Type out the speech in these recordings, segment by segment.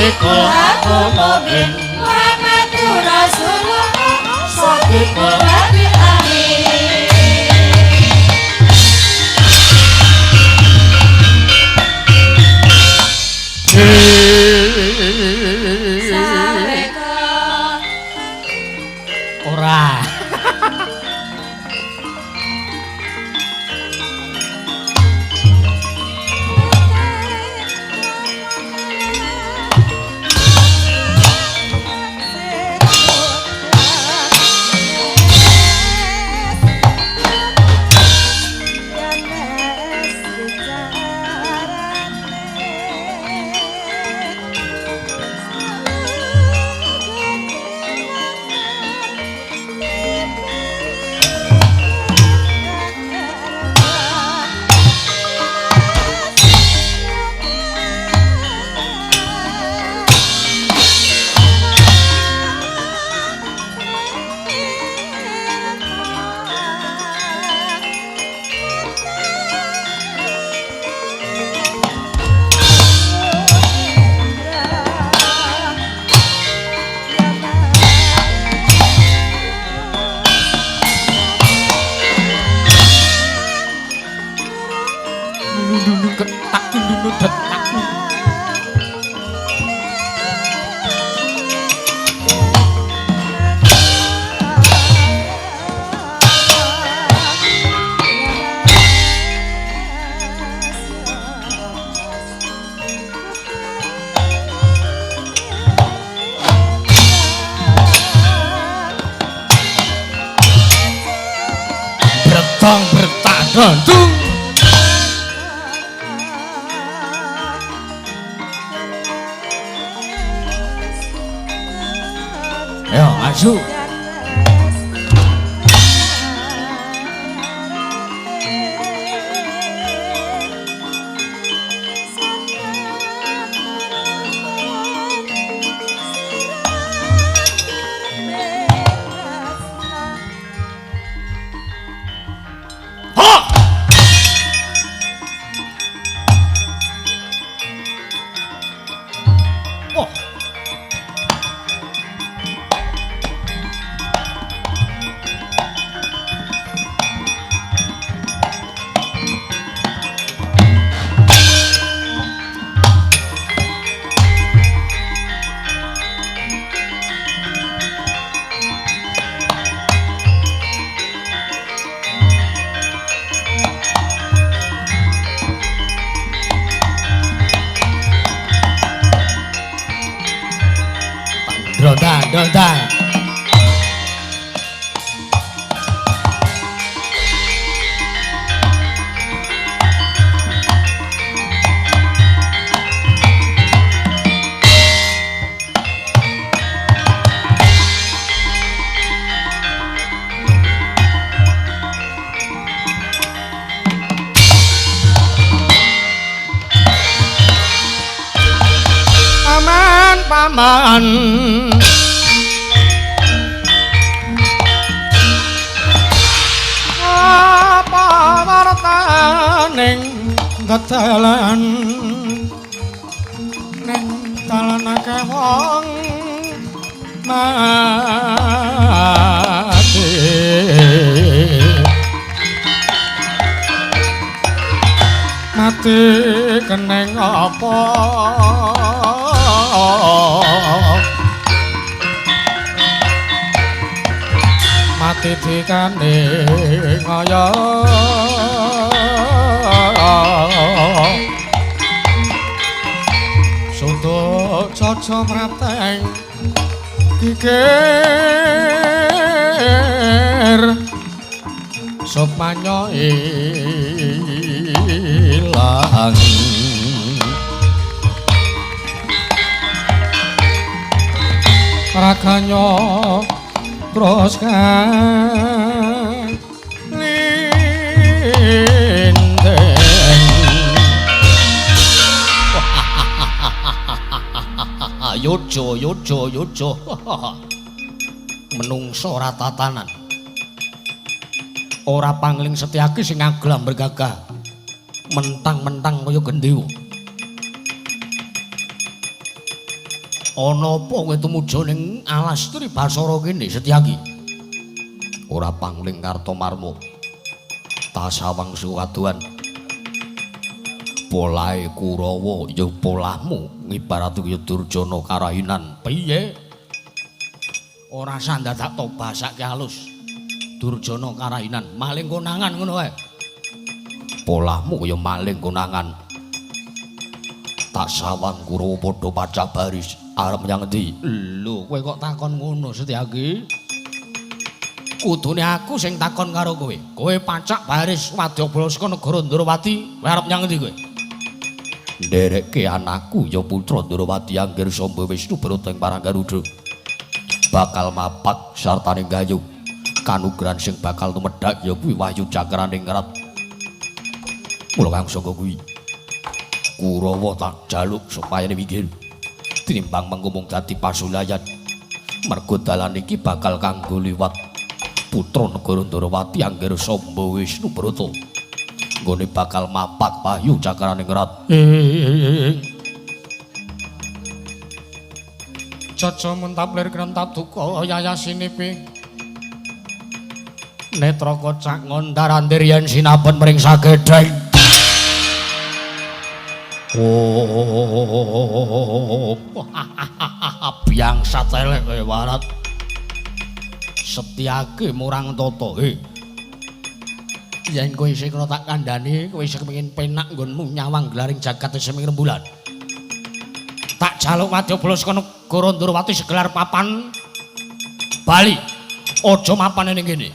Sadiqul Haqqul Mubin Muhammadur Rasulullah Sadiqul Haqqul Amin. Sampai ke ora bertang gantung ayo maju Dondang paman apa wartaning getelan ning talanake wong mati mati keneng apa mati dikane ngaya suntuk caca mrateng kikir sopanyo ilang raganyo terus kan lindeng yojo menungso ora tatanan ora pangling setyaki sing ngaglam bergagah mentang-mentang kaya gendhewa Ana apa kowe tumuju ning alas Tribasara kene Setyaki? Ora pangling Kartomarma. Tasawang suwaduan. Polahe Kurawa ya polahmu ngibarat kaya Durjana karahinan. Piye? Ora sandadak to basake halus. Durjana karahinan maling konangan ngono wae. Polahmu kaya maling konangan. Tasawang Kurawa padha pacak baris. Arep menyang ndi? Lho, kowe kok takon ngono, Setyaki? Kudune aku sing takon karo kowe. Kowe pacak baris Wadyabala negara Ndrawati, kowe arep menyang ndi kowe? Nderekke anakku ya putra Ndrawati Anggir Samba Wisnu Brata ing Paranggaruda. Bakal mapak sartane gayuh. Kanugrahan sing bakal tumedhak ya kuwi Wahyu Cakraning Rat. Mula kang saka kuwi Kurawa tak jaluk supaya mikir. Tinimbang mengumung dadi pasulayan mergo dalan iki bakal kanggo liwat putra negara Ndrawati Anggir Samba Wisnu Brata nggone bakal mapak Wahyu Cakraning Rat. Caca muntaplir krentap duka yayasinipi netra kocak ngondarandir yen sinaben mring sagedheng. Oh, biang satelek warat Setyaki murang tata. Yen kowe isih kena tak kandhani, kowe isih kepengin penak nggonmu nyawang glaring jagat seming rembulan. Tak jaluk Wadyabala saka negara Ndrawati segelar papan Bali. Aja mapan ning kene.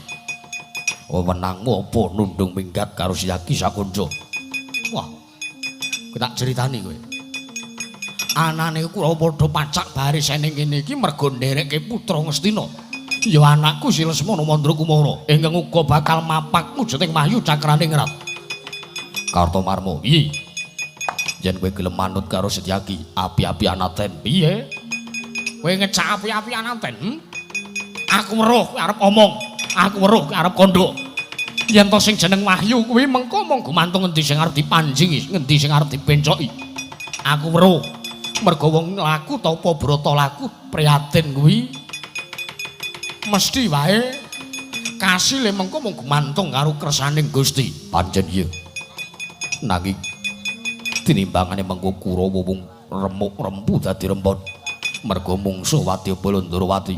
Wewenangmu apa nundung minggat karo Setyaki Sakonja? Wah, kowe tak critani kowe. Anane Kurawa padha pacak baris ning kene iki mergo nderekke putra Ngastina. Ya anakku si Lesmana Mandrakumara ingkang uga bakal mapak wujuding Wahyu Cakraning Rat. Kartomarma, piye? Yen kowe gelem manut karo Setyaki, api-api anaten, piye? Kowe ngecak api-api anaten? Aku weruh kowe arep omong, aku weruh kowe arep kandha. Yen to sing jeneng Wahyu kuwi mengko mung gumantung endi sing arep dipanjingi, ngendi sing arep dipencoki. Aku weruh mergo wong laku ta apa brata laku prihatin kuwi mesti wae kasile mengko mung gumantung karo kersaning Gusti. Pancen iya. Nanging tinimbangane mengko Kurawa wong remuk rembu dadi rempon mergo mungsuh Wadyabala Ndrawati.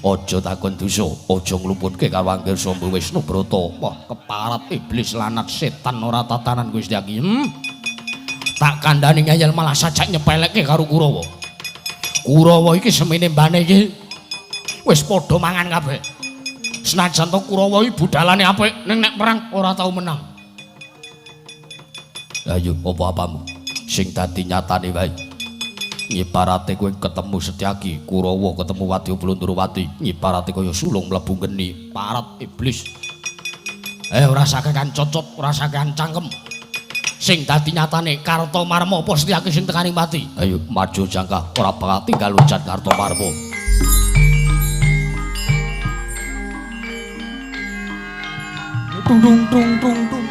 Aja takon dosa, aja nglumputke karo Anggir Samba Wisnu Brata. Wah, keparat iblis lanat setan ora tatanan Gusti Aki. Tak kandhani ngayal malah sajak nyepelekke karo Kurawa. Kurawa iki semene mbane iki wis padha mangan kabeh. Senajan to Kurawa iki budalane apik, ning nek perang ora tau menang. Ayo apa-apamu sing dadi nyatane wae. Ngiparate kowe ketemu Setyaki, Kurawa ketemu Wadyabala Ndrawati, ngiparate kaya sulung mlebu geni, parat iblis. Ora sakekan cocot, ora sakekan cangkem. Sing dadi nyatane Kartomarma apa Setyaki sing tekaning mati. Ayo maju jangka, ora bakal tinggal loncat Kartomarma. Tung tung tung tung tung.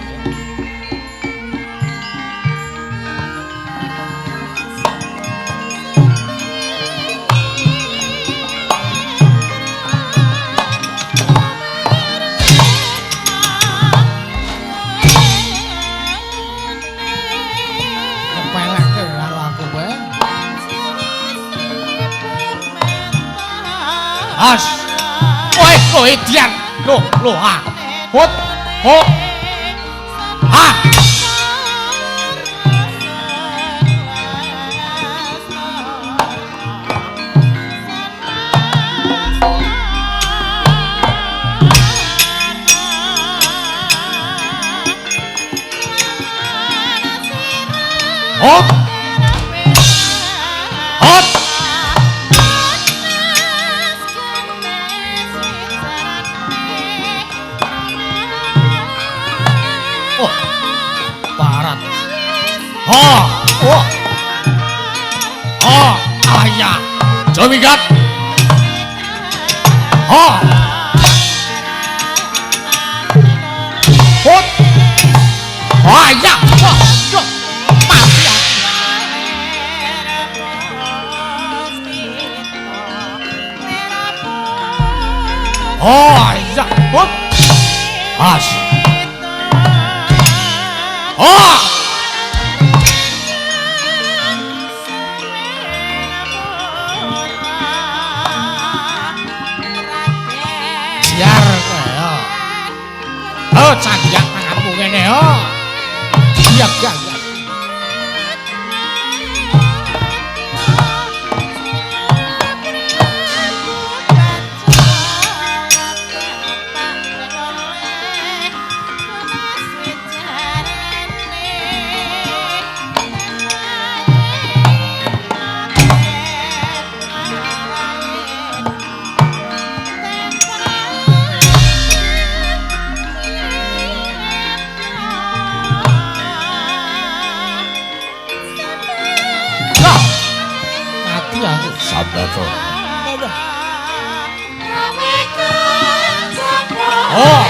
As. Oi, Dian. Loh, ah. Hot. Ho. Ah. Hot. Hot. Barat. Oh, oh, oh, ayah, jomigat. Oh, hot, oh, ayah, oh, mati. As. Oh. Siar ya. Oh, candiak tanganmu kene yo. Siap gak? Sabdato. Oh,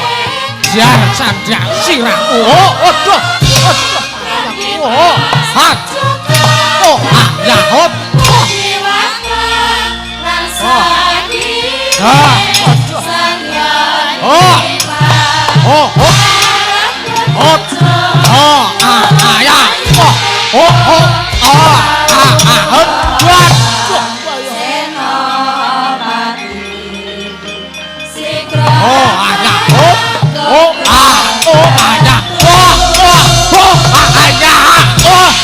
jar candak sirahmu. Oh, aduh. Oh, hat. Oh, ya hot. Oh, oh, hot. Oh, ya. Oh, hot. Buat. Oh, ada. Oh, ada. Ada. Oh.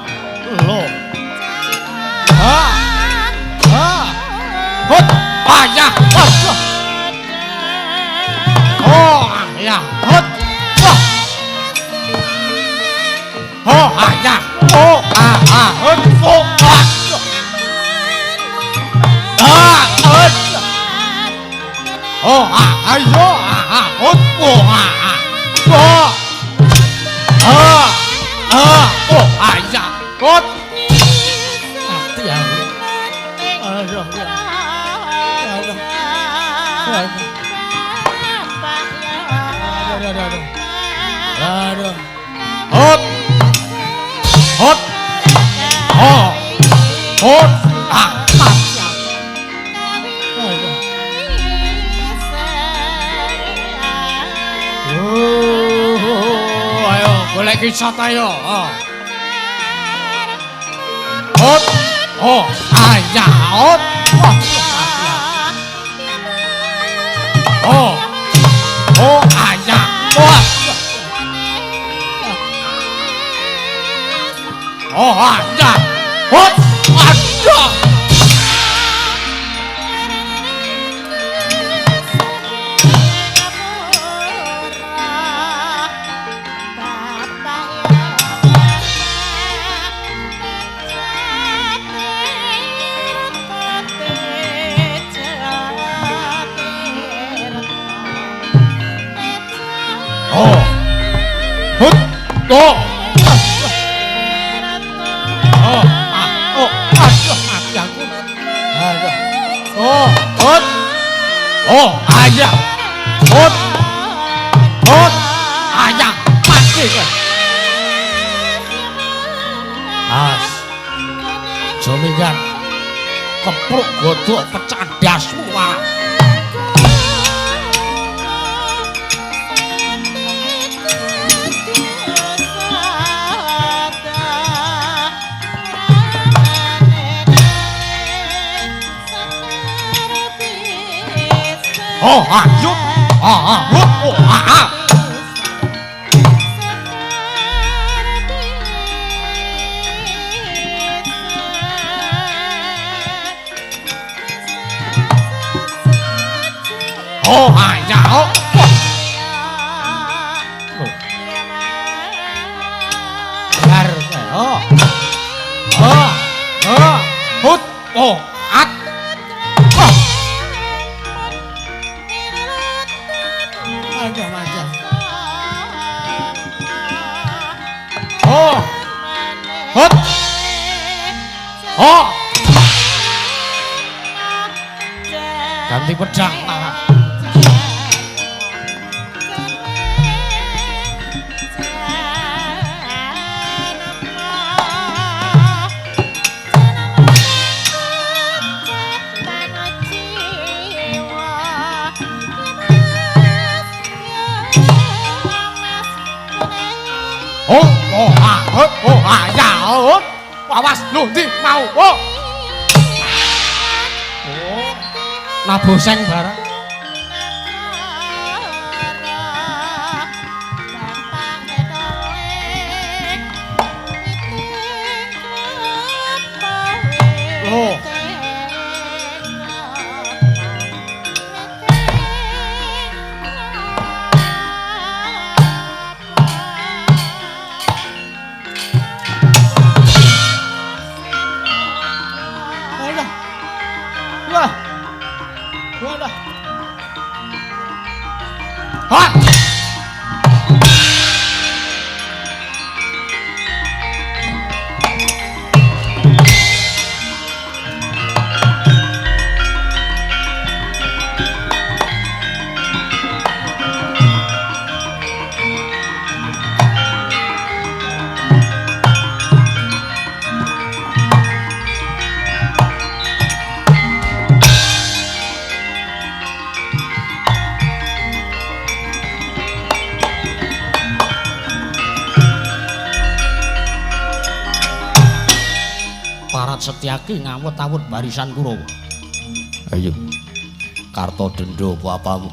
Biar lo banyak ya banyak golek kisah tayo. Ayah. Ayah. Ayah. Aduh. Ayah. Ayah mati. As. Jomingan kepruk godhok pecah dasmu malah. Ayo. oh at oh aja oh hot oh ganti pedang malah ya awas lu ndi mau oh naboseng barang oh Setyaki ngawut-awut barisan Kurawa. Ayo. Karta denda apa-apamu.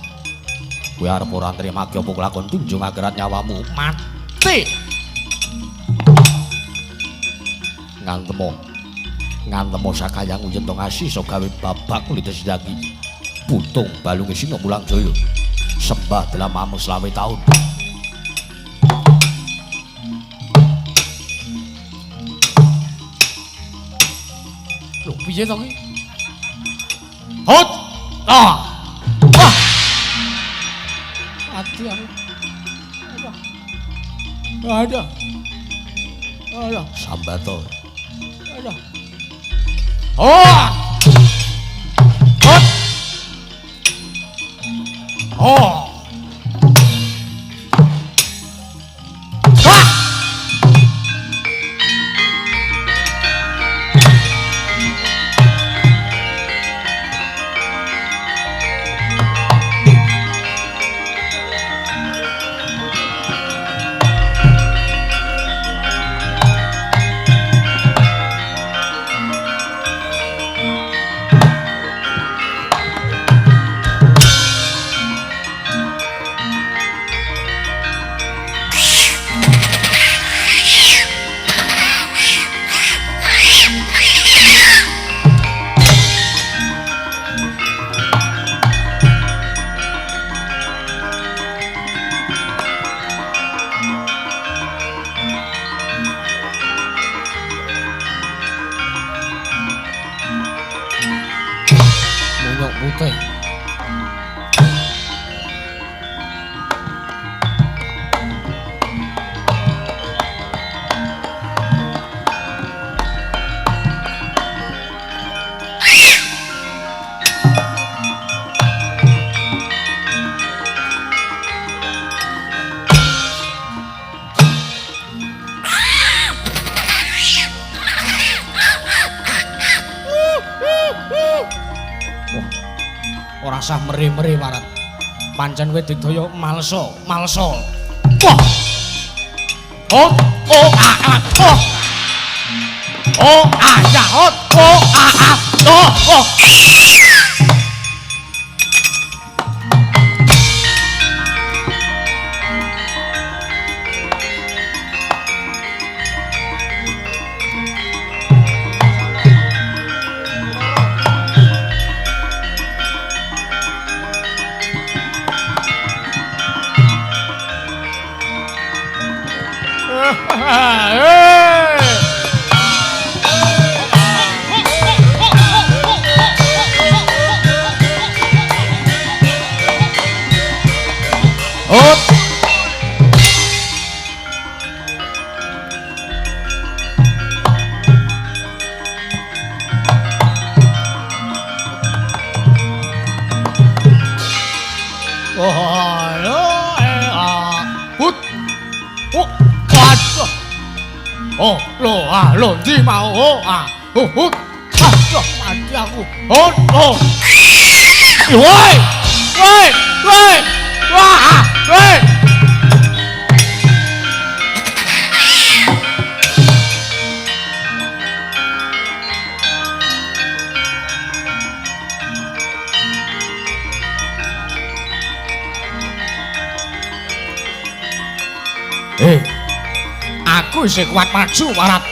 Kowe arep ora nrimake apa kelakon tunjung agerat nyawamu mati. Ngantemo sakayang uyentong asisa gawe babak lides dagi. Putung balunge sina mulang jaya. Sembah delamamu selawe taun. Piye to ki? Hot! Ah! Ah! Ati aku. Ada. Sambato. Ada. Oh! Hot! Oh! Ora sah mere-mere warat. Pancen kowe didaya malsa. Wah. Oh, oh, ah, oh. Oh, ah, ya, oh, ah, oh, oh. Hut. Oh, lo, di mau, mati aku. Woi, woi. Aku isih kuat maju warat.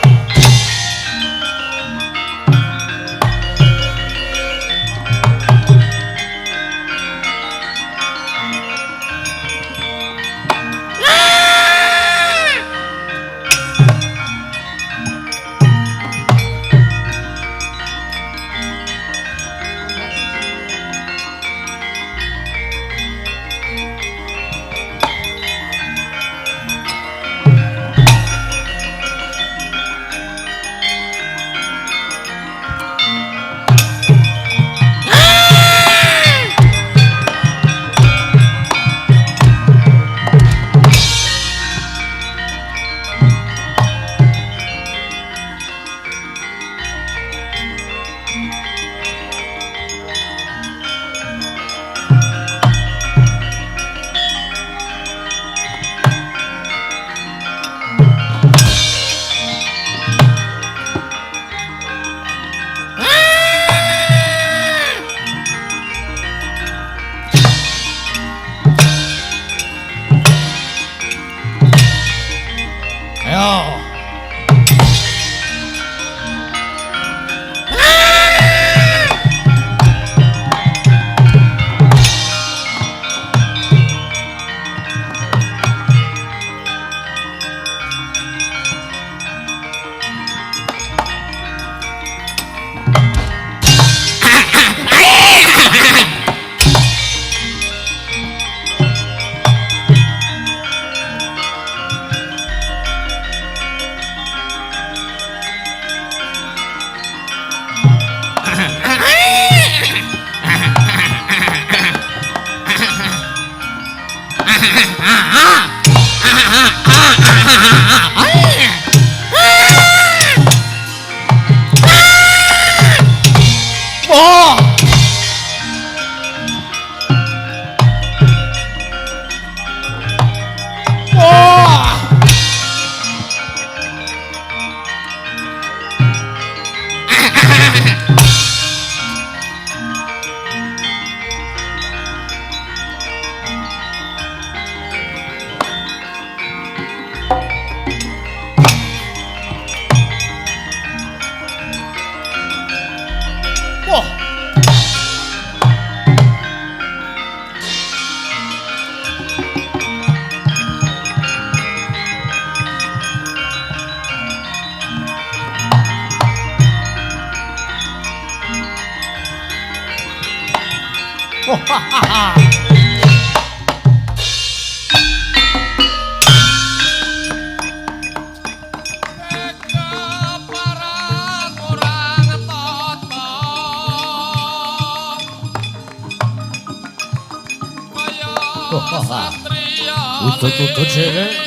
Utut sih.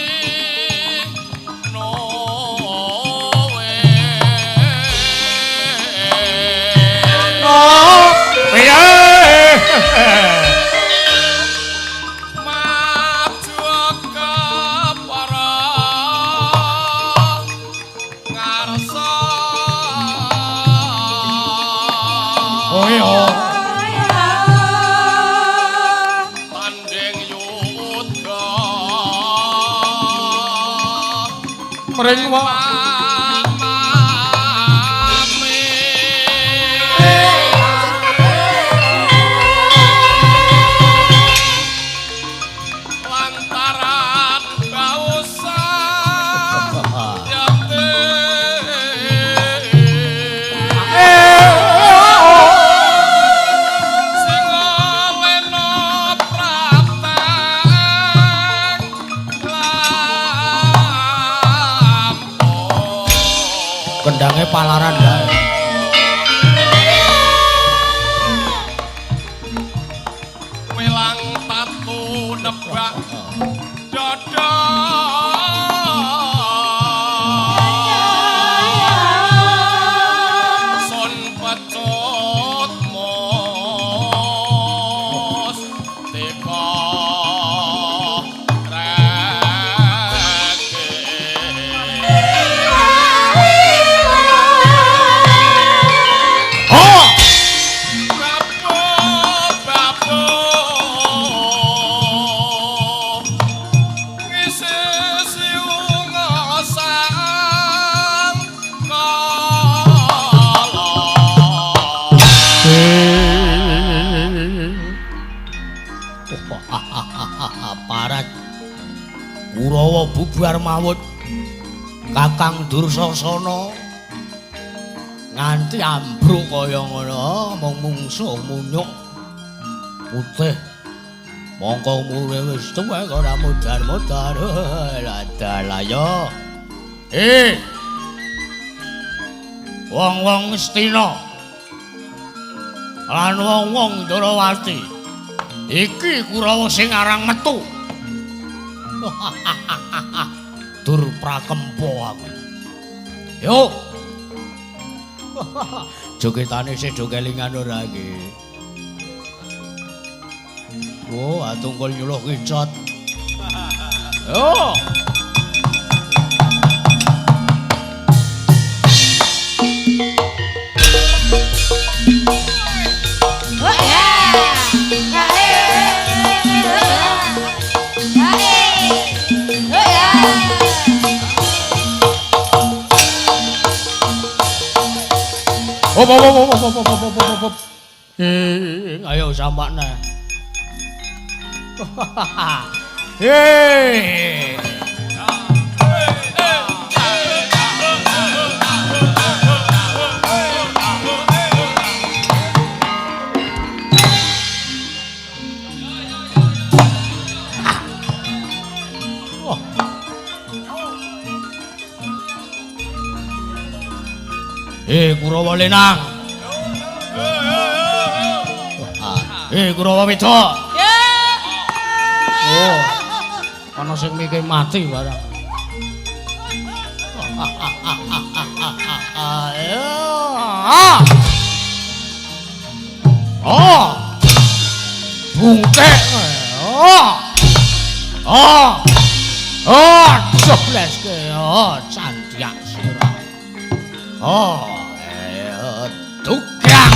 palaran dae. Welang tatu nebak dada son pecut mos teka Parat Kurawa bubar mawut Kakang Dursasana nganti ambruk kaya ngono mung mungsuh munyuk putih mongko mure wis tuwek ora mudar-mudar ladalah ya wong-wong Astina lan wong-wong Ndrawati iki Kurawa sing arang metu dur prakempo aku yo jogetane sedo kelingan ora iki oh atungkul nyuluh kicot yo Hop. Ayo sampakna. Kurawa Lenang. Kurawa Wedok. Oh. Ana sing mikir mati barang. Oh. Bungkek. Jebleske. Candyak sira. Tukang.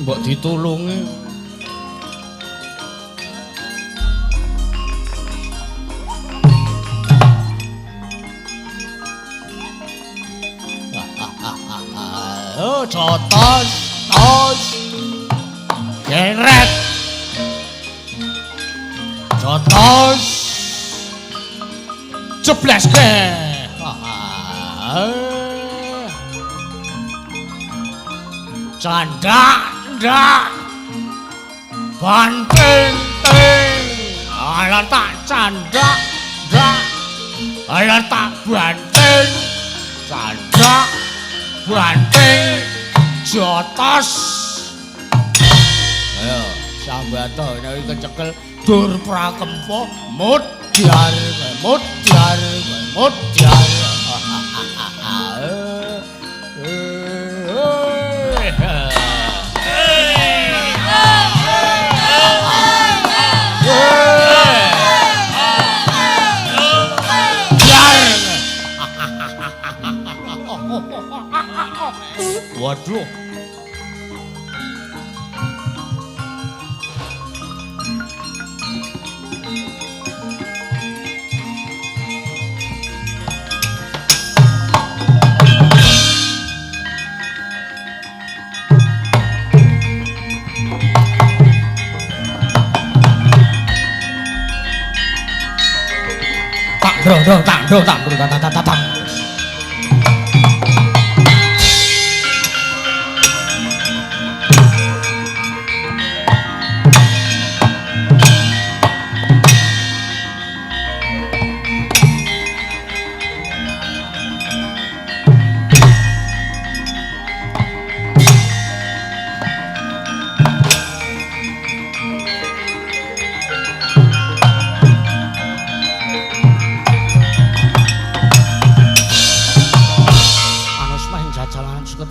Mbok ditulungi. Jotos, geret, jotos, jebleske, candak, banting, alat tak candak, alat tak banting, candak. Banting jotos ayo sambato nek kecekel dur prakempo mudhar waduh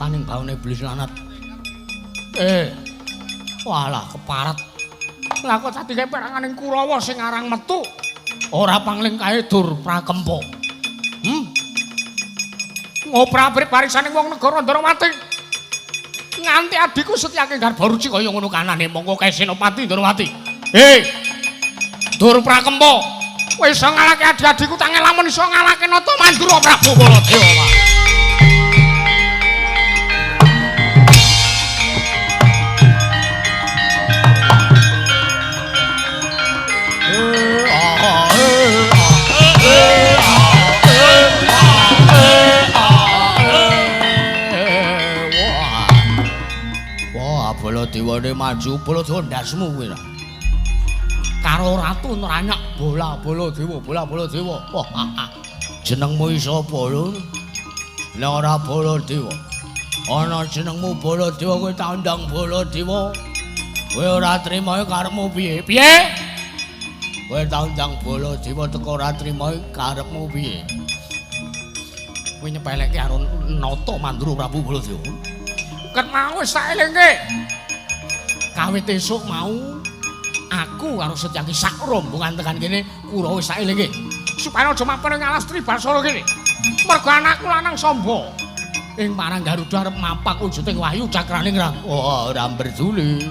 Taning baune iblis lanat. Walah keparat. Lah kok tadi kae peranganing Kurawa sing arang metu. Ora pangling kae dur prakempa. Ngopra-abrik parisaning wong negara Ndrawati. Nganti adikku Setyaki Garbaruci kaya ngono kanane mongko kae Senopati Ndrawati. Dur prakempa. Kowe iso ngalahke adik-adikku tangen lamun iso ngalahke Nata Mandura Prabu Baladewa. Baladewane maju Baladewa ndasmu kowe lho. Karo Ratu Nranyak Baladewa. Wah, jenengmu sapa lho? Lah ora Baladewa. Ana jenengmu Baladewa kowe tandang Baladewa. Kowe ora trima karepmu piye? Piye? Kowe tandang Baladewa teko ora trima karepmu piye? Kowe nyepelekke karo Nata Mandura Prabu Baladewa. Ket mau wis tak elingke. Kawit esuk mau aku karo Setyaki sak rombongan tekan kene Kurawa wis tak elingke. Supaya aja mapan ing alas Tribasara kene. Mergo anakku lanang Samba. Ing parang Garuda arep mapak wujuding wahyu cakraning rang. Ora mberduli.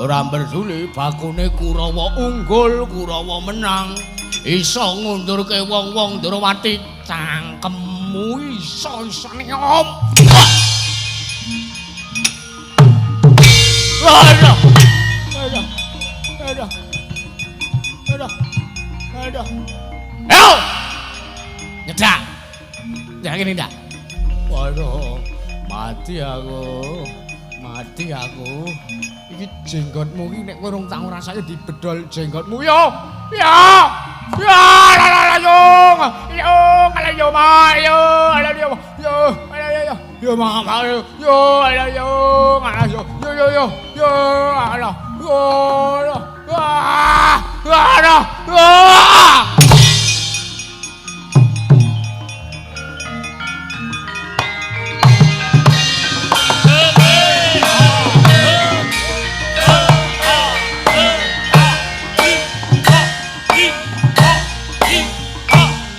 Ora mberduli bakune Kurawa unggul, Kurawa menang. Iso ngundurke wong-wong Ndrawati cangkemmu iso-isone om. Aduh. Nyedak. Ya gini ndak. Waduh, mati aku. Iki jenggotmu iki nek kowe rung tau rasake dibedol jenggotmu yo. Ya. La yo.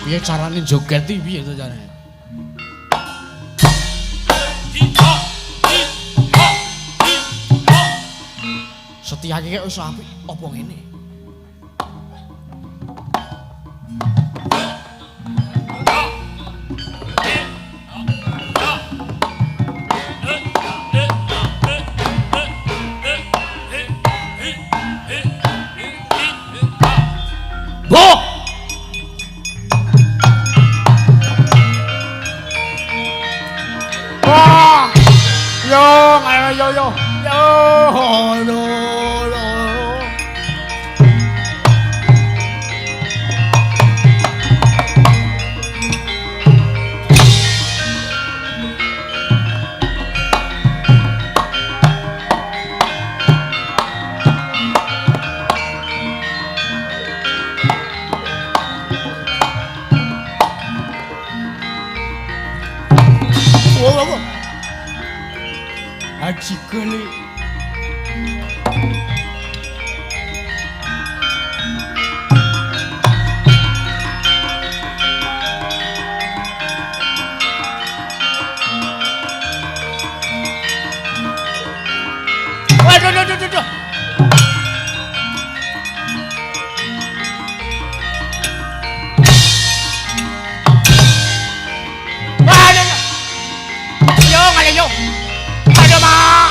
Piye carane joget iki piye to carane? Setyaki kek wis apik apa ngene? Ajikane Waduh. Yo, ngale yo. Aduh, Mak.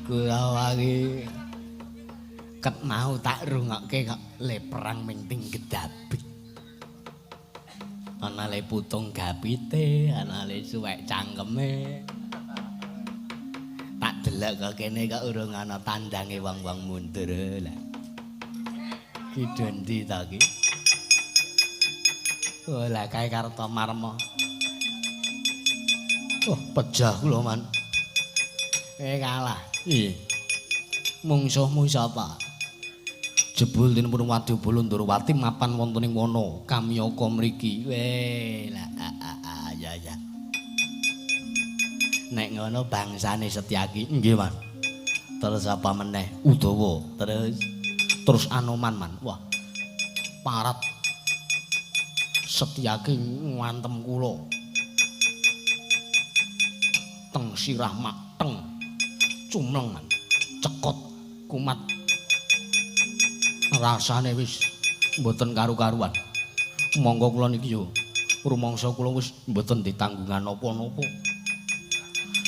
Kulawa iki ket mau tak rungokke kok le perang menting gedabik. Ana le putung gapite, ana le suwek cangkeme. Tak delok kok kene kok urung ana tandange wong-wong mundur lah. Ki dendi ta ki? Oh lah kae Kartomarma. Oh pejah kula man. Kalah. Iya. Mungsuhmu sapa? Jebul dinipun Wadi Balandrawati mapan wonten ing wana Kamyaka mriki. Weh, lah ya. Nek ngono bangsane Setyaki nggih, Man. Terus apa meneh? Udawa. Terus Anoman, Man. Wah. Parat Setyaki ngantem kula. Teng sirah mateng. Cumleng, Man. Cekot kumat. Rasane wis mboten karu-karuan. Monggo kula niki yo rumangsa kula wis mboten ditanggungan napa-napa.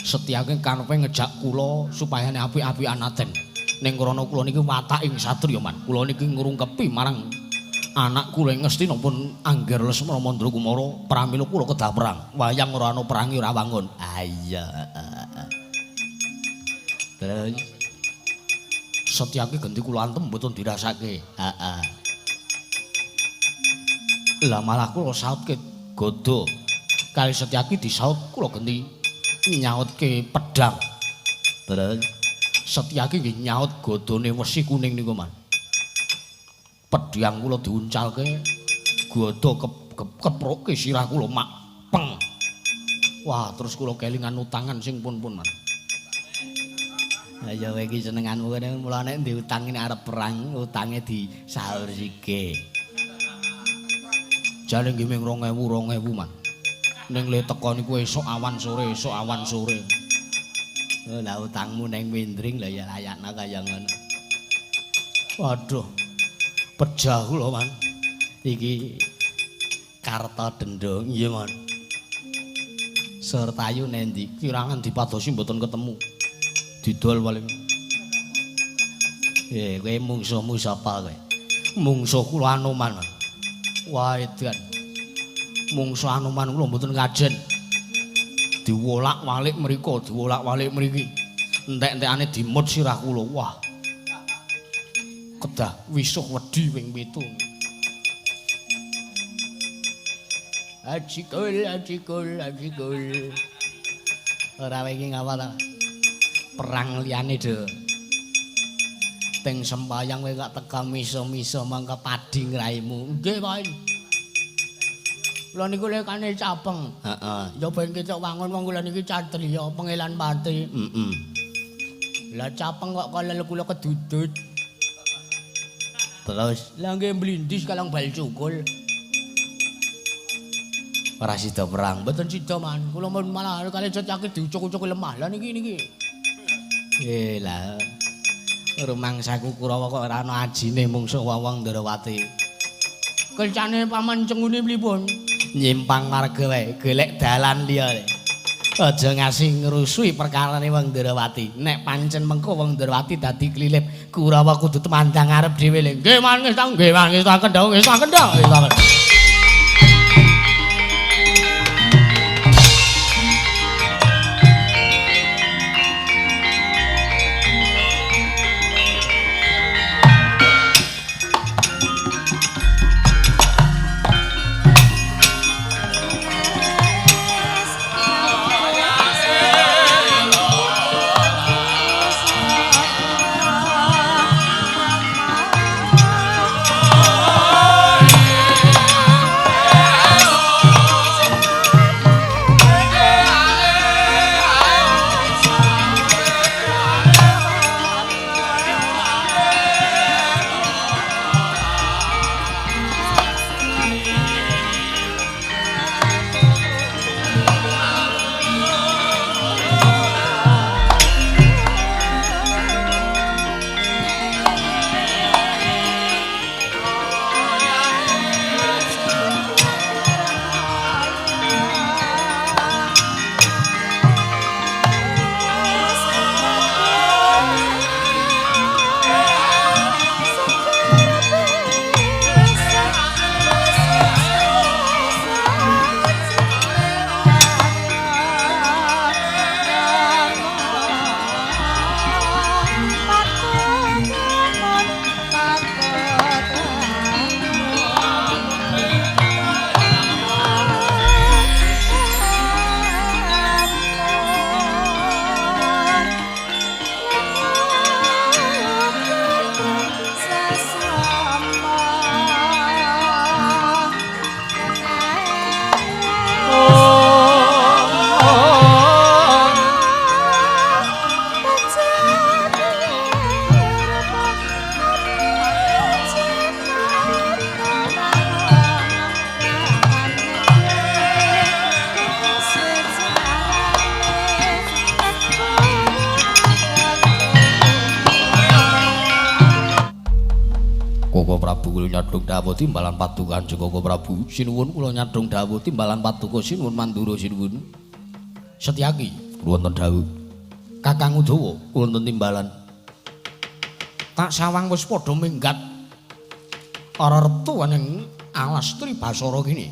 Setyake karepe ngejak kula supaya apik-apikan aten. Ning krana kula niki watak ing satriya man. Kula niki ngrungkepi marang anak kula ngesti nopun Angger Lesmana Mandra Kumara pramila kula kedah perang. Wayang ora ana perangi ora wangun. Ah iya. Terus Setyaki ganti kula antem mboten dirasake. Heeh. Lah malah kula sautke godho. Kali Setyaki disaut kula ganti nyautke pedhang. Terus Setyaki nggih nyaut godhone wesi kuning niku, Man. Pedhang kula diuncalke, godho keproke sirah kula makpeng. Wah, terus kula kelingan utangan sing pun-pun, Man. Ya kowe iki senenganmu kene mula nek diutang nek arep perang utange disaur sike. Jane nggih ming 2000 Man. Ning le teko niku esuk awan sore. Lah utangmu ning Windring lah ya layakna kaya ngono. Waduh. Pejah kula Man. Iki Kartadendha nggih Man. Sertayu nendi kirangan dipadosi mboten ketemu. Didol paling. Kowe mungsuhmu sapa kowe? Mungsuh kula Anoman. Wah, edan. Mungsuh Anoman kula mboten kajen. Diwolak-walik mriko, diwolak-walik mriki. Entek-entekane dimut sirah kula. Wah. Kedah wisuh wedi ping 7. Ajikul. Ora wingi ngapa ta? Perang liyane do. Teng sembayang kowe kok teka miso-miso mangka padi ngraimu. Nggih, Pak. Kula niku lekane capeng. Heeh. Ya ben ketok wangun wong kula niki catriya pengelan pati. Heeh. Lah capeng kok kalel kula kedudut. Terus lah nggih mlindis kalang bal cukul. Ora sida perang, mboten sida man. Kula malah kali Setyaki diucuk-ucuk lemah. Lah niki. Lah rumangsaku Kurawa kok ora ana ajine mungsuh wong Ndrawati. Kencane paman cengune mlipun nyimpang marga wae, golek dalan liya. Aja ngasih ngrusui perkarane wong Ndrawati. Nek pancen mengko wong Ndrawati dadi klilip, Kurawa kudu temandang arep dhewe le. Nggih man wis tak kendhong. Koko Prabu kula nyadhong dawuh timbalan paduka Kanjeng Koko Prabu. Sinuwun kula nyadhong dawuh timbalan paduka sinuwun mandura sinuwun. Setyaki wonten dawuh. Kakang Udawa wonten timbalan. Tak sawang wis padha minggat. Ora retu ning alas Tribasara kene.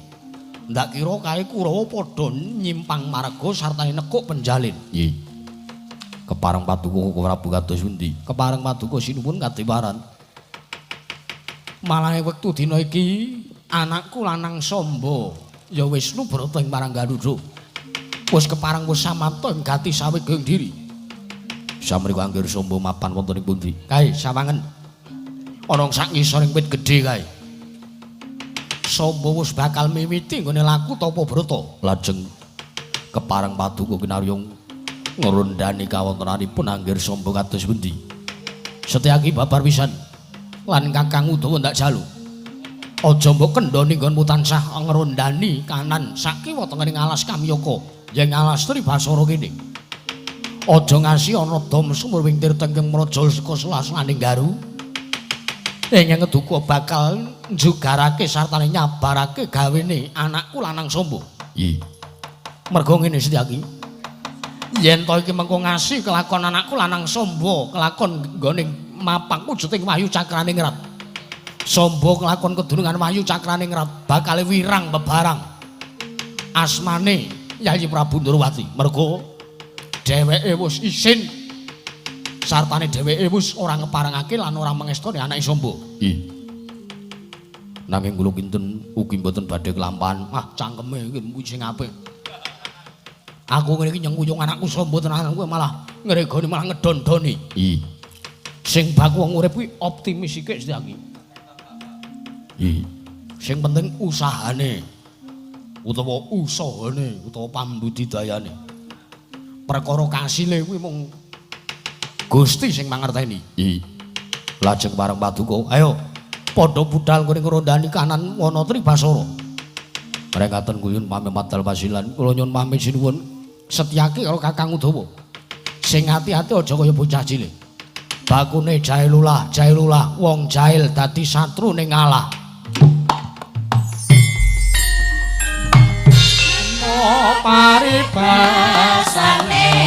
Ndak kira kae Kurawa padha nyimpang marga sartane nekuk penjalin. Nggih. Kepareng paduka Koko Prabu kados pundi? Kepareng paduka sinuwun kadewaran. Malah wektu dina iki anakku lanang Samba ya wis nubrata ing Maranggaluda. Wis kepareng wis samapta ing gati saweging diri. Samriko anggir Samba mapan wonten ing pundi? Kae sawangen. Ana sak ngisoring wit gedhe kae. Samba wis bakal miwiti nggone laku Tapabrata. Lajeng kepareng paduka kinaryong ngrondani kawontenanipun anggir Samba kados pundi? Setyaki babar pisan. Lan Kakang Udawa ndak jalu. Aja mbok kendhani nggonmu tansah ngrondani kanan sakiwa tengening alas Kamyaka, yen alas Tribasara kene. Aja ngasi ana dom sumur wing tirta ing mrajal saka selasaning garu. Ing ngeduka bakal njugarake sartane nyabarake gawene anakku lanang Samba. Iya. Mergo ngene Setyaki. Yen to iki mengko ngasi kelakon anakku lanang Samba, kelakon nggone mapang wujuding Wahyu Cakraning Rat. Samba kelakon kedunungan Wahyu Cakraning Rat bakal wirang bebarang. Asmane Yayi Prabu Ndrawati. Mergo dheweke wis isin sartane dheweke wis ora ngeparengake lan ora mangestoni anake Samba. Nggih. Nanging kula kinten ugi mboten badhe kelampahan. Ah, cangkeme iki mung sing apik. Aku ngene iki nyengkuyung anakku Samba tenan kowe malah ngregoni malah ngedondoni. Nggih. Sing baku wong urip kuwi optimis sithik Setyaki. Nggih. Sing penting usahane utawa pambudidayane. Perkara kasile kuwi mung Gusti sing mangerteni. Nggih. Lajeng bareng paduka, ayo padha budal kene ngrondani kanan wana Tribasara. Renggaten kuyun pamit matal pasilan kula nyuwun pamit sinuwun Setyaki karo Kakang Udawa. Sing ati-ati aja kaya bocah cilik. Bakune jail ulah, wong jail dadi satru ning ngalah. Paribasane